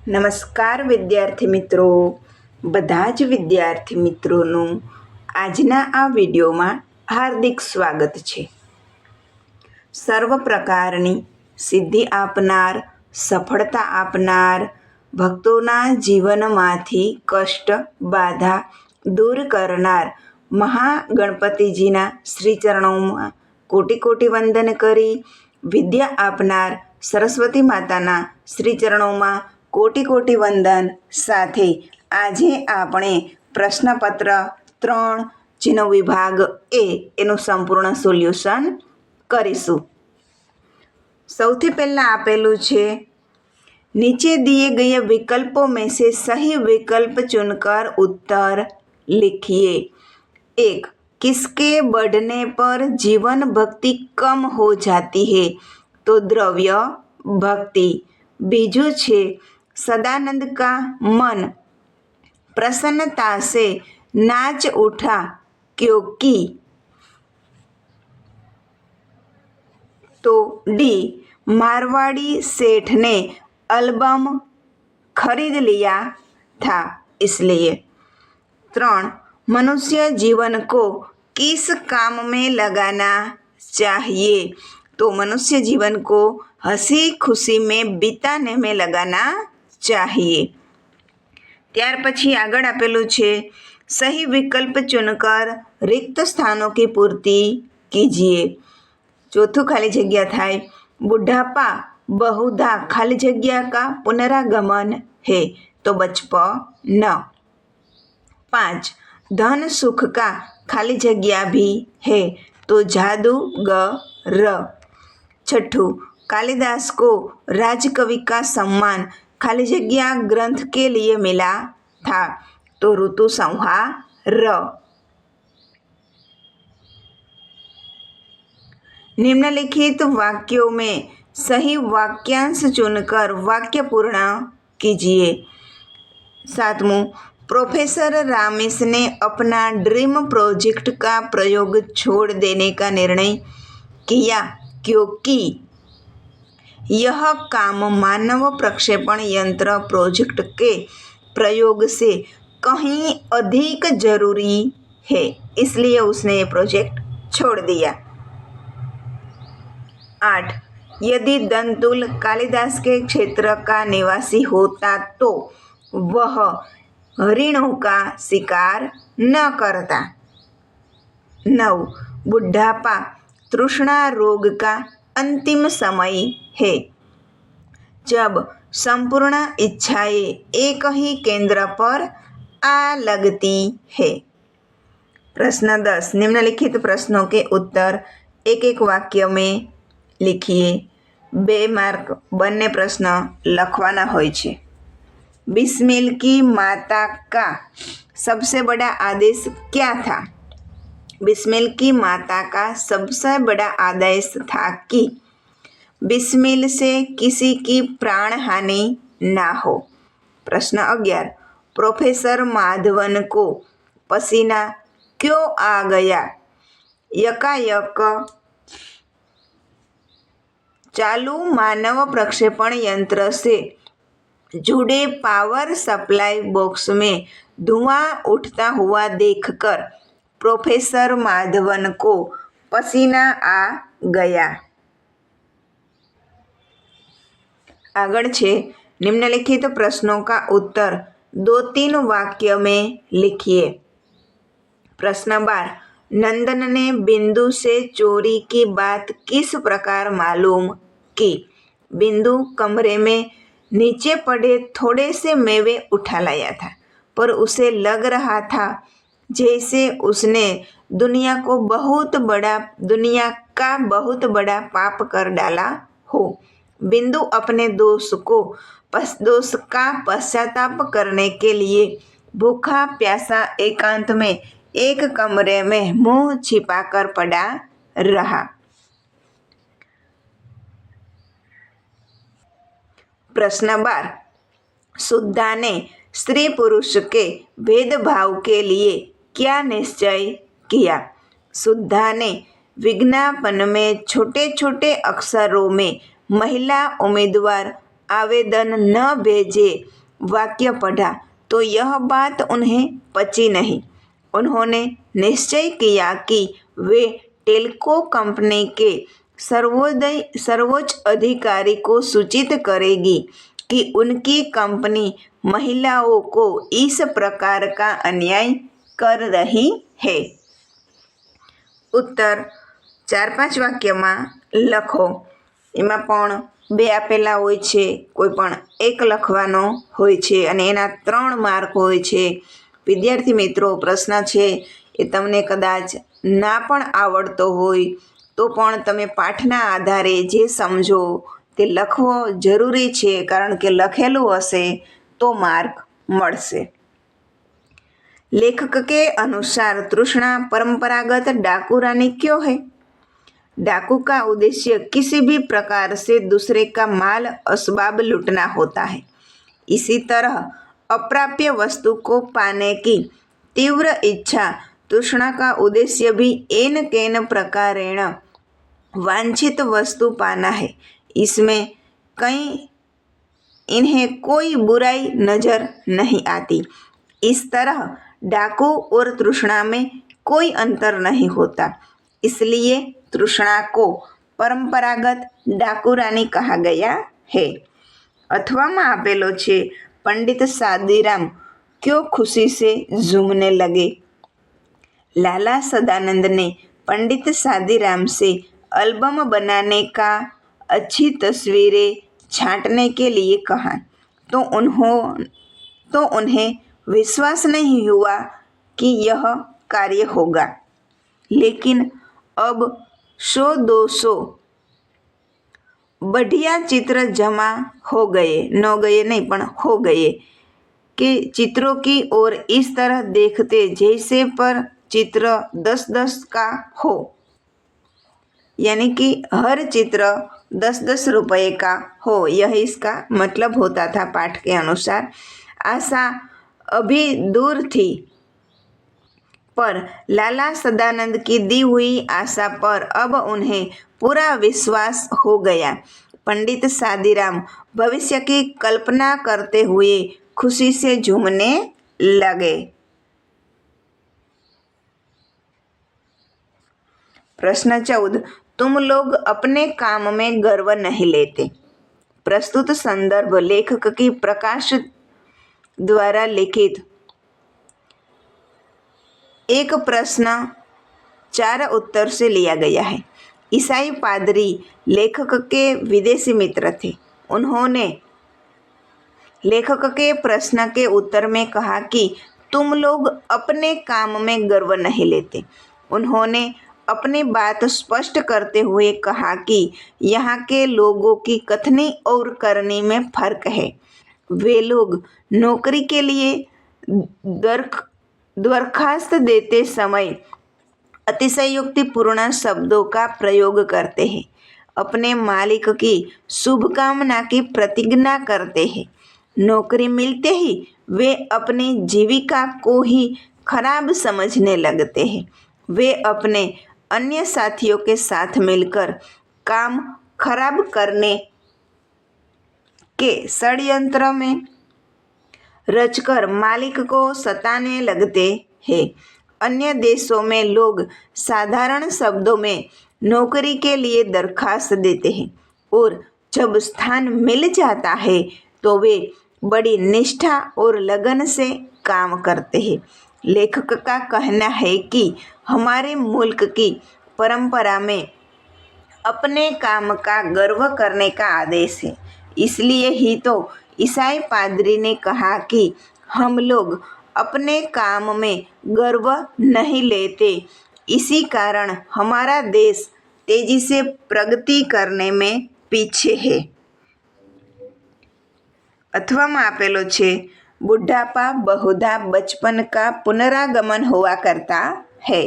નમસ્કાર વિદ્યાર્થી મિત્રો, બધા જ વિદ્યાર્થી મિત્રોનું આજના આ વિડીયોમાં હાર્દિક સ્વાગત છે. સર્વ પ્રકારની સિદ્ધિ આપનાર, સફળતા આપનાર, ભક્તોના જીવનમાંથી કષ્ટ બાધા દૂર કરનાર મહાગણપતિજીના શ્રીચરણોમાં કોટી કોટી વંદન કરી, વિદ્યા આપનાર સરસ્વતી માતાના શ્રીચરણોમાં કોટી કોટી વંદન સાથે આજે આપણે પ્રશ્નપત્ર 3 જેનો વિભાગ એનું સંપૂર્ણ સોલ્યુશન કરીશું. સૌથી પહેલાં આપેલું છે, नीचे दिए गए विकल्पों में से सही विकल्प चुनकर उत्तर लिखिए. 1. किसके बढ़ने पर जीवन भक्ति कम हो जाती है? तो द्रव्य भक्ति. बीजू છે, सदानंद का मन प्रसन्नता से नाच उठा क्योंकि. तो डी, मारवाड़ी सेठ ने एल्बम खरीद लिया था इसलिए. 3. मनुष्य जीवन को किस काम में लगाना चाहिए? तो मनुष्य जीवन को हंसी खुशी में बिताने में लगाना चाहिए. ત્યાર પછી આગળ આપેલું છે, सही विकल्प चुनकर रिक्त स्थानों की पूर्ति कीजिए. चौथું खाली जगह થાય, बुढ़ापा बहुधा खाली जगह का पुनरागमन है तो बचपन. 5. धन सुख का खाली जगह भी है तो जादूगर. 6. कालिदास को राजकवि का सम्मान खाली जगह ग्रंथ के लिए मिला था तो ऋतु संहार. निम्नलिखित वाक्यों में सही वाक्यांश चुनकर वाक्य पूर्ण कीजिए. 7. प्रोफेसर रामेश ने अपना ड्रीम प्रोजेक्ट का प्रयोग छोड़ देने का निर्णय किया क्योंकि यह काम मानव प्रक्षेपण यंत्र प्रोजेक्ट के प्रयोग से कहीं अधिक जरूरी है, इसलिए उसने ये प्रोजेक्ट छोड़ दिया. 8. यदि दंतुल कालिदास के क्षेत्र का निवासी होता तो वह हरिणों का शिकार न करता. 9. बुढ़ापा तृष्णा रोग का अंतिम समय है जब संपूर्ण इच्छाएं एक ही केंद्र पर आ लगती है. प्रश्न 10. निम्नलिखित प्रश्नों के उत्तर एक एक वाक्य में लिखिए. 2 मार्क બંને પ્રશ્ન લખવાના હોય છે. बिस्मिल की माता का सबसे बड़ा आदेश क्या था? बिस्मिल की माता का सबसे बड़ा आदेश था कि बिस्मिल से किसी की प्राण हानि ना हो. प्रश्न 11. प्रोफेसर माधवन को पसीना क्यों आ गया? यकायक चालू मानव प्रक्षेपण यंत्र से जुड़े पावर सप्लाई बॉक्स में धुआं उठता हुआ देखकर प्रोफेसर माधवन को पसीना आ गया. आगळ छे, निम्नलिखित प्रश्नों का उत्तर 2-3 वाक्य में लिखिए. प्रश्न 12. नंदन ने बिंदु से चोरी की बात किस प्रकार मालूम की? बिंदु कमरे में नीचे पड़े थोड़े से मेवे उठा लाया था, पर उसे लग रहा था जैसे उसने दुनिया का बहुत बड़ा पाप कर डाला हो. बिंदु अपने दोष का पश्चाताप करने के लिए भूखा प्यासा एकांत में एक कमरे में मुंह छिपाकर पड़ा रहा. प्रश्न 12. शुद्धा ने स्त्री पुरुष के भेदभाव के लिए क्या निश्चय किया? शुद्धा ने विज्ञापन में छोटे छोटे अक्षरों में महिला उम्मीदवार आवेदन न भेजे वाक्य पढ़ा तो यह बात उन्हें पची नहीं। उन्होंने निश्चय किया कि वे टेल्को कंपनी के सर्वोच्च अधिकारी को सूचित करेगी कि उनकी कंपनी महिलाओं को इस प्रकार का अन्याय कर रही है। उत्तर 4-5 વાક્યમાં લખો। એમાં પણ 2 આપેલા હોય છે, કોઈ પણ એક લખવાનો હોય છે અને એના 3 માર્ક હોય છે। વિદ્યાર્થી મિત્રો, પ્રશ્ન છે એ તમને કદાચ ના પણ આવડતો હોય તો પણ તમે પાઠના આધારે જે સમજો તે લખવો જરૂરી છે, કારણ કે લખેલું હશે તો માર્ક મળશે। लेखक के अनुसार तृष्णा परंपरागत डाकू रानी क्यों है? डाकू का उद्देश्य किसी भी प्रकार से दूसरे का माल असबाब लूटना होता है। इसी तरह अप्राप्य वस्तु को पाने की तीव्र इच्छा तृष्णा का उद्देश्य भी एन केन प्रकारेण वांछित वस्तु पाना है। इसमें इन्हें कोई बुराई नजर नहीं आती। इस तरह डाकू और तृष्णा में कोई अंतर नहीं होता, इसलिए तृष्णा को परंपरागत डाकू रानी कहा गया है। अथवा आपेलो छे, पंडित सादीराम क्यों खुशी से झूमने लगे? लाला सदानंद ने पंडित सादीराम से एल्बम बनाने का अच्छी तस्वीरें छांटने के लिए कहा तो उन्हें विश्वास नहीं हुआ कि यह कार्य होगा। लेकिन अब 100-200 बढ़िया चित्र जमा हो गए कि चित्रों की ओर इस तरह देखते जैसे पर चित्र 10-10 का हो, यानी कि हर चित्र 10-10 रुपए का हो। यह इसका मतलब होता था पाठ के अनुसार। आशा अभी दूर थी, पर लाला सदानंद की दी हुई आशा पर अब उन्हें पूरा विश्वास हो गया। पंडित सादीराम भविष्य की कल्पना करते हुए खुशी से झूमने लगे। प्रश्न 14, तुम लोग अपने काम में गर्व नहीं लेते। प्रस्तुत संदर्भ लेखक की प्रकाश द्वारा लिखित एक प्रश्न 4 उत्तर से लिया गया है। ईसाई पादरी लेखक के विदेशी मित्र थे। उन्होंने लेखक के प्रश्न के उत्तर में कहा कि तुम लोग अपने काम में गर्व नहीं लेते। उन्होंने अपनी बात स्पष्ट करते हुए कहा कि यहाँ के लोगों की कथनी और करनी में फर्क है। वे लोग नौकरी के लिए दरखास्त देते समय अतिशयोक्तिपूर्ण शब्दों का प्रयोग करते हैं, अपने मालिक की शुभकामना की प्रतिज्ञा करते हैं। नौकरी मिलते ही वे अपनी जीविका को ही खराब समझने लगते हैं। वे अपने अन्य साथियों के साथ मिलकर काम खराब करने के षड्यंत्र में रचकर मालिक को सताने लगते हैं। अन्य देशों में लोग साधारण शब्दों में नौकरी के लिए दरखास्त देते हैं और जब स्थान मिल जाता है तो वे बड़ी निष्ठा और लगन से काम करते हैं। लेखक का कहना है कि हमारे मुल्क की परंपरा में अपने काम का गर्व करने का आदेश है। इसलिए ही तो ईसाई पादरी ने कहा कि हम लोग अपने काम में गर्व नहीं लेते। इसी कारण हमारा देश तेजी से प्रगति करने में पीछे है। अथवा में आपेलो छे, बुढ़ापा बहुधा बचपन का पुनरागमन हुआ करता है।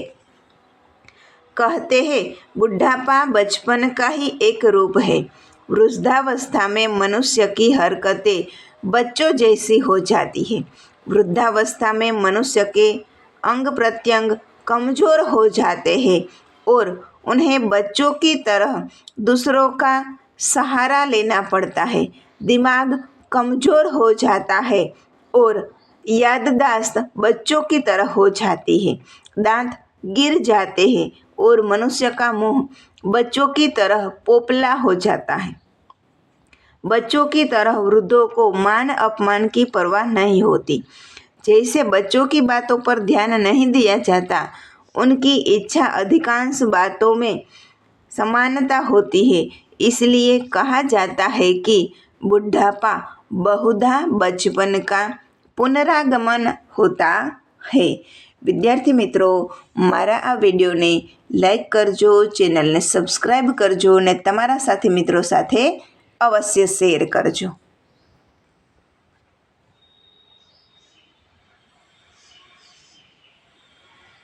कहते हैं बुढ़ापा बचपन का ही एक रूप है। वृद्धावस्था में मनुष्य की हरकतें बच्चों जैसी हो जाती है। वृद्धावस्था में मनुष्य के अंग प्रत्यंग कमजोर हो जाते हैं और उन्हें बच्चों की तरह दूसरों का सहारा लेना पड़ता है। दिमाग कमज़ोर हो जाता है और याददाश्त बच्चों की तरह हो जाती है। दांत गिर जाते हैं और मनुष्य का मुंह बच्चों की तरह पोपला हो जाता है। बच्चों की तरह वृद्धों को मान अपमान की परवाह नहीं होती। जैसे बच्चों की बातों पर ध्यान नहीं दिया जाता, उनकी इच्छा अधिकांश बातों में समानता होती है। इसलिए कहा जाता है कि बुढ़ापा बहुधा बचपन का पुनरागमन होता है। વિદ્યાર્થી મિત્રો, મારા આ વિડીયોને લાઈક કરજો, ચેનલને સબસ્ક્રાઈબ કરજો અને તમારા સાથી મિત્રો સાથે અવશ્ય શેર કરજો.